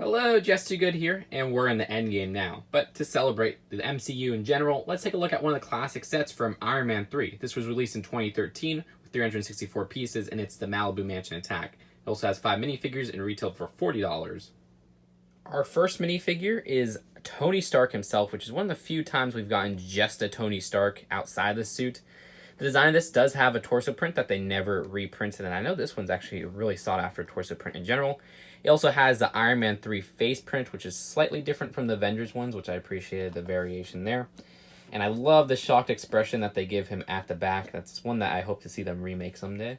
Hello, Just Too Good here, and we're in the endgame now. But to celebrate the MCU in general, let's take a look at one of the classic sets from Iron Man 3. This was released in 2013 with 364 pieces, and it's the Malibu Mansion Attack. It also has 5 minifigures and retailed for $40. Our first minifigure is Tony Stark himself, which is one of the few times we've gotten just a Tony Stark outside the suit. The design of this does have a torso print that they never reprinted, and I know this one's actually a really sought after torso print in general. It also has the Iron Man 3 face print, which is slightly different from the Avengers ones, which I appreciated the variation there. And I love the shocked expression that they give him at the back. That's one that I hope to see them remake someday.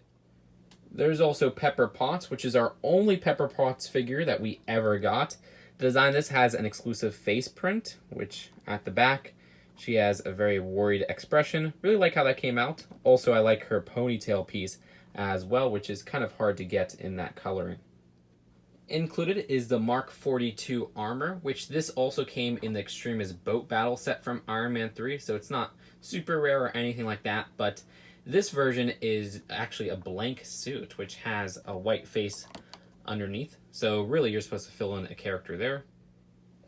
There's also Pepper Potts, which is our only Pepper Potts figure that we ever got. The design of this has an exclusive face print, which at the back, she has a very worried expression. Really like how that came out. Also, I like her ponytail piece as well, which is kind of hard to get in that coloring. Included is the Mark 42 armor, which this also came in the Extremis boat battle set from Iron Man 3, so it's not super rare or anything like that, but this version is actually a blank suit, which has a white face underneath, so really you're supposed to fill in a character there.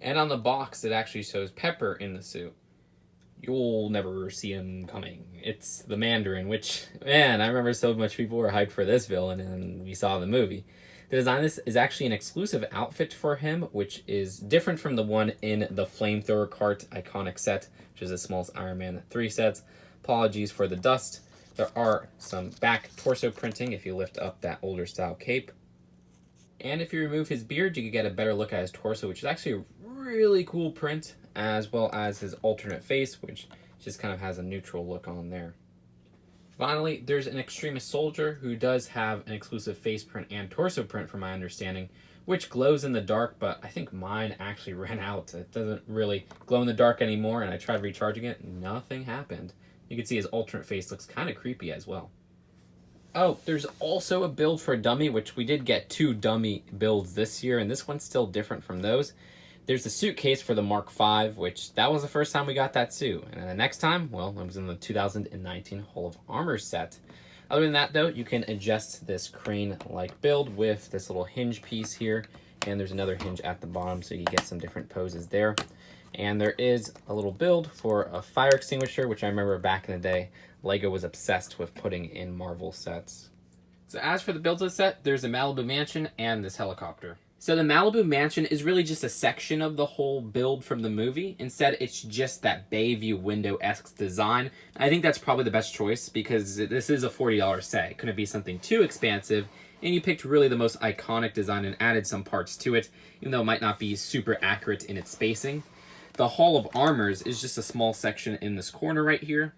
And on the box, it actually shows Pepper in the suit. You'll never see him coming. It's the Mandarin, which, man, I remember so much people were hyped for this villain, and we saw the movie. The design of this is actually an exclusive outfit for him, which is different from the one in the Flamethrower Cart iconic set, which is the smallest Iron Man 3 sets. Apologies for the dust. There are some back torso printing if you lift up that older style cape. And if you remove his beard, you can get a better look at his torso, which is actually a really cool print, as well as his alternate face, which just kind of has a neutral look on there. Finally, there's an Extremis soldier who does have an exclusive face print and torso print from my understanding, which glows in the dark, but I think mine actually ran out. It doesn't really glow in the dark anymore, and I tried recharging it, nothing happened. You can see his alternate face looks kind of creepy as well. Oh, there's also a build for a dummy, which we did get 2 dummy builds this year, and this one's still different from those. There's the suitcase for the Mark V, which that was the first time we got that suit. And the next time, well, it was in the 2019 Hall of Armor set. Other than that, though, you can adjust this crane-like build with this little hinge piece here. And there's another hinge at the bottom, so you get some different poses there. And there is a little build for a fire extinguisher, which I remember back in the day, LEGO was obsessed with putting in Marvel sets. So as for the builds of the set, there's a Malibu Mansion and this helicopter. So the Malibu Mansion is really just a section of the whole build from the movie. Instead, it's just that Bayview window-esque design. I think that's probably the best choice because this is a $40 set. It couldn't be something too expansive, and you picked really the most iconic design and added some parts to it, even though it might not be super accurate in its spacing. The Hall of Armors is just a small section in this corner right here.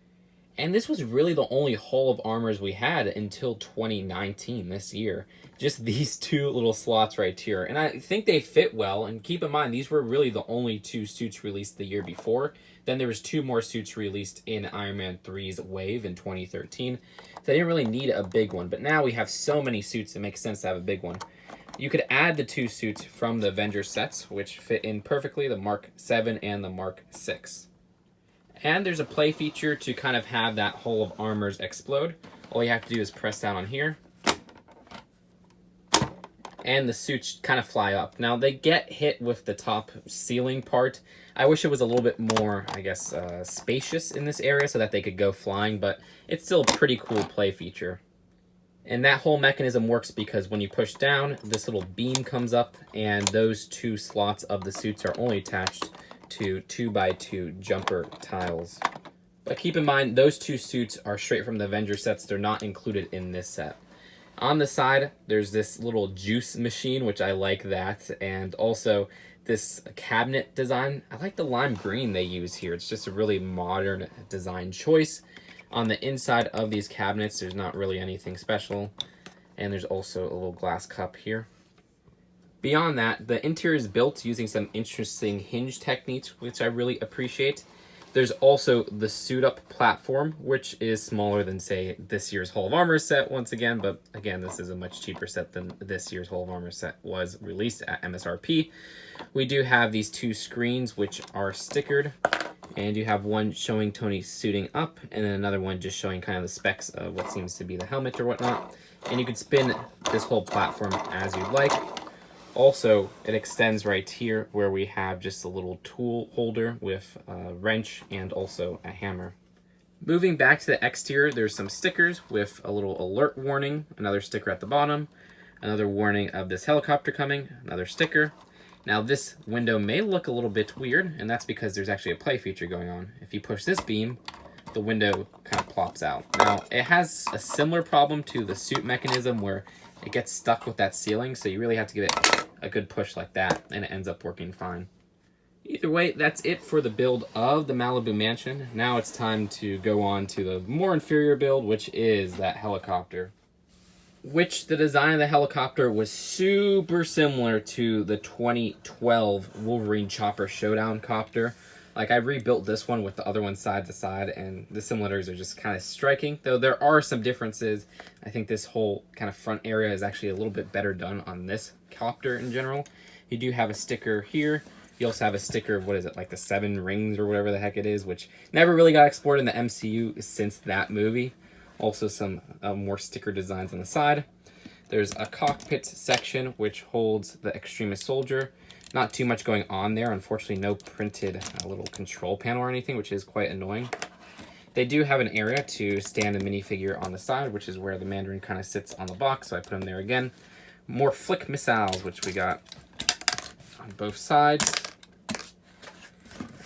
And this was really the only Hall of Armors we had until 2019, this year. Just these 2 little slots right here. And I think they fit well, and keep in mind, these were really the only 2 suits released the year before. Then there was 2 more suits released in Iron Man 3's Wave in 2013. So they didn't really need a big one, but now we have so many suits, it makes sense to have a big one. You could add the 2 suits from the Avengers sets, which fit in perfectly, the Mark 7 and the Mark 6. And there's a play feature to kind of have that Hall of Armors explode. All you have to do is press down on here, and the suits kind of fly up. Now, they get hit with the top ceiling part. I wish it was a little bit more, I guess, spacious in this area so that they could go flying, but it's still a pretty cool play feature. And that whole mechanism works because when you push down, this little beam comes up, and those 2 slots of the suits are only attached to 2x2 jumper tiles. But keep in mind, those 2 suits are straight from the Avengers sets. They're not included in this set. On the side, there's this little juice machine, which I like that, and also this cabinet design. I like the lime green they use here. It's just a really modern design choice. On the inside of these cabinets, there's not really anything special, and there's also a little glass cup here. Beyond that, the interior is built using some interesting hinge techniques, which I really appreciate. There's also the suit-up platform, which is smaller than, say, this year's Hall of Armor set once again, but again, this is a much cheaper set than this year's Hall of Armor set was released at MSRP. We do have these 2 screens, which are stickered, and you have one showing Tony suiting up, and then another one just showing kind of the specs of what seems to be the helmet or whatnot. And you can spin this whole platform as you'd like. Also, it extends right here where we have just a little tool holder with a wrench and also a hammer. Moving back to the exterior, there's some stickers with a little alert warning, another sticker at the bottom, another warning of this helicopter coming, another sticker. Now this window may look a little bit weird, and that's because there's actually a play feature going on. If you push this beam, the window kind of plops out. Now it has a similar problem to the suit mechanism where it gets stuck with that ceiling, so you really have to give it a good push like that, and it ends up working fine. Either way, that's it for the build of the Malibu Mansion. Now it's time to go on to the more inferior build, which is that helicopter. Which the design of the helicopter was super similar to the 2012 Wolverine Chopper Showdown copter. Like, I rebuilt this one with the other one side to side, and the similarities are just kind of striking, though there are some differences. I think this whole kind of front area is actually a little bit better done on this copter in general. You do have a sticker here. You also have a sticker of, what is it, like the 7 rings or whatever the heck it is, which never really got explored in the MCU since that movie. Also some more sticker designs on the side. There's a cockpit section which holds the Extremist Soldier. Not too much going on there. Unfortunately, no printed little control panel or anything, which is quite annoying. They do have an area to stand a minifigure on the side, which is where the Mandarin kind of sits on the box, so I put him there again. More flick missiles, which we got on both sides.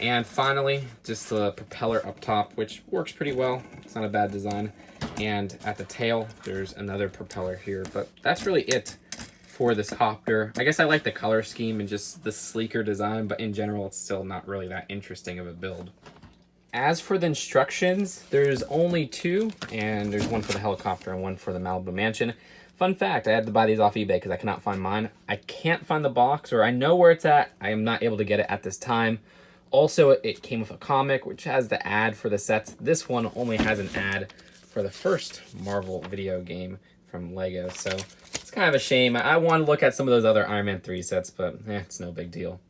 And finally, just the propeller up top, which works pretty well. It's not a bad design. And at the tail, there's another propeller here. But that's really it for this copter. I guess I like the color scheme and just the sleeker design, but in general, it's still not really that interesting of a build. As for the instructions, there's only 2, and there's one for the helicopter and one for the Malibu Mansion. Fun fact, I had to buy these off eBay because I cannot find mine. I can't find the box, or I know where it's at. I am not able to get it at this time. Also, it came with a comic, which has the ad for the sets. This one only has an ad for the first Marvel video game from LEGO, so it's kind of a shame. I want to look at some of those other Iron Man 3 sets, but it's no big deal.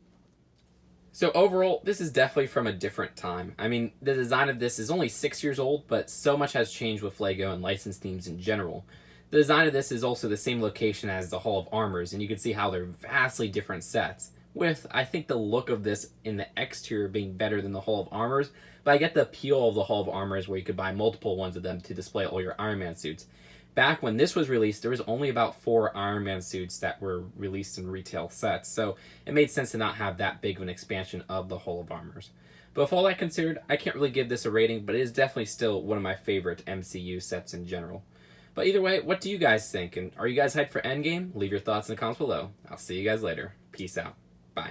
So overall, this is definitely from a different time. I mean, the design of this is only 6 years old, but so much has changed with LEGO and licensed themes in general. The design of this is also the same location as the Hall of Armors, and you can see how they're vastly different sets. With, I think, the look of this in the exterior being better than the Hall of Armors, but I get the appeal of the Hall of Armors where you could buy multiple ones of them to display all your Iron Man suits. Back when this was released, there was only about 4 Iron Man suits that were released in retail sets, so it made sense to not have that big of an expansion of the Hall of Armors. But with all that considered, I can't really give this a rating, but it is definitely still one of my favorite MCU sets in general. But either way, what do you guys think? And are you guys hyped for Endgame? Leave your thoughts in the comments below. I'll see you guys later. Peace out. Bye.